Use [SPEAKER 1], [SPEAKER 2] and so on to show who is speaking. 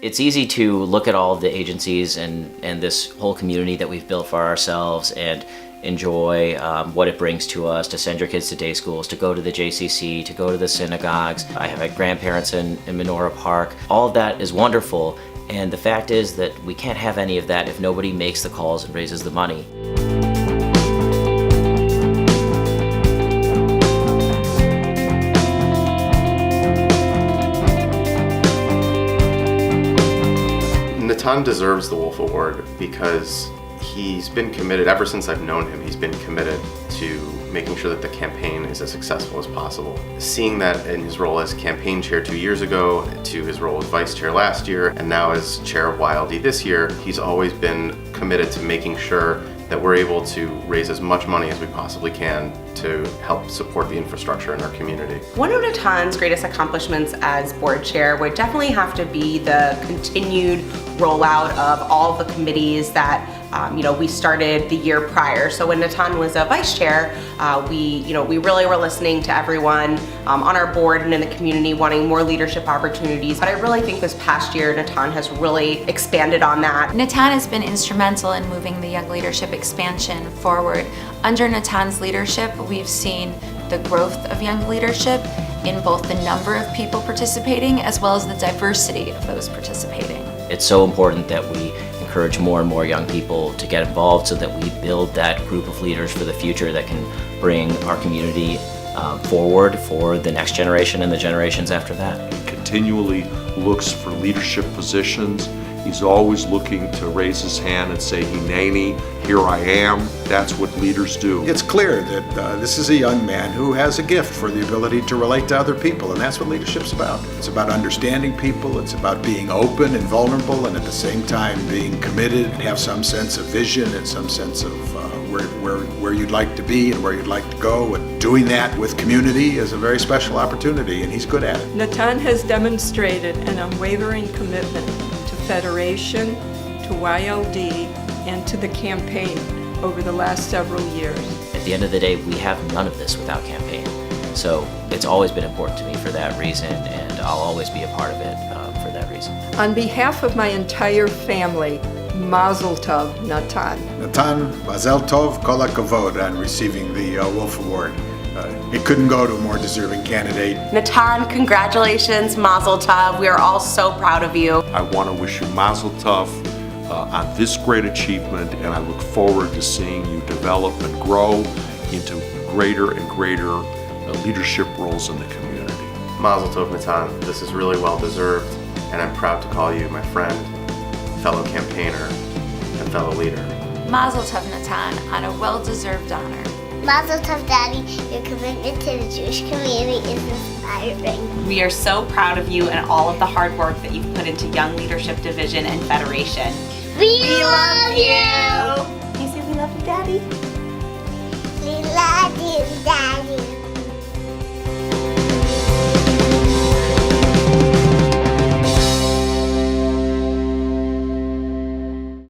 [SPEAKER 1] It's easy to look at all of the agencies and this whole community that we've built for ourselves and enjoy what it brings to us, to send your kids to day schools, to go to the JCC, to go to the synagogues. I have grandparents in Menorah Park. All of that is wonderful, and the fact is that we can't have any of that if nobody makes the calls and raises the money.
[SPEAKER 2] Natan deserves the Wolf Award because he's been committed, ever since I've known him, he's been committed to making sure that the campaign is as successful as possible. Seeing that in his role as campaign chair 2 years ago, to his role as vice chair last year, and now as chair of YLD this year, he's always been committed to making sure that we're able to raise as much money as we possibly can to help support the infrastructure in our community.
[SPEAKER 3] One of Natan's greatest accomplishments as board chair would definitely have to be the continued rollout of all the committees that we started the year prior. So when Natan was a vice chair, we really were listening to everyone on our board and in the community wanting more leadership opportunities. But I really think this past year, Natan has really expanded on that.
[SPEAKER 4] Natan has been instrumental in moving the Young Leadership expansion forward. Under Natan's leadership, we've seen the growth of Young Leadership in both the number of people participating as well as the diversity of those participating.
[SPEAKER 1] It's so important that we encourage more and more young people to get involved so that we build that group of leaders for the future that can bring our community forward for the next generation and the generations after that.
[SPEAKER 5] He continually looks for leadership positions. He's always looking to raise his hand and say, "Hineni, here I am." That's what leaders do.
[SPEAKER 6] It's clear that this is a young man who has a gift for the ability to relate to other people, and that's what leadership's about. It's about understanding people, it's about being open and vulnerable, and at the same time being committed and have some sense of vision and some sense of where you'd like to be and where you'd like to go. And doing that with community is a very special opportunity, and he's good at it.
[SPEAKER 7] Natan has demonstrated an unwavering commitment to Federation, to YLD, and to the campaign over the last several years.
[SPEAKER 1] At the end of the day, we have none of this without campaign. So it's always been important to me for that reason, and I'll always be a part of it for that reason.
[SPEAKER 7] On behalf of my entire family, Mazel Tov, Natan.
[SPEAKER 6] Natan, Mazel Tov, Kol HaKavod on receiving the Wolf Award. It couldn't go to a more deserving candidate.
[SPEAKER 3] Natan, congratulations, Mazel Tov. We are all so proud of you.
[SPEAKER 5] I want to wish you Mazel Tov on this great achievement, and I look forward to seeing you develop and grow into greater and greater leadership roles in the community.
[SPEAKER 2] Mazel Tov, Natan. This is really well deserved, and I'm proud to call you my friend, fellow campaigner, and fellow leader.
[SPEAKER 4] Mazel Tov, Natan, on a well-deserved honor.
[SPEAKER 8] Mazel Tov, Daddy. Your commitment to the Jewish community is inspiring.
[SPEAKER 3] We are so proud of you and all of the hard work that you've put into Young Leadership Division and Federation.
[SPEAKER 8] We love you!
[SPEAKER 3] Can you say we love you, Daddy?
[SPEAKER 8] We love you, Daddy.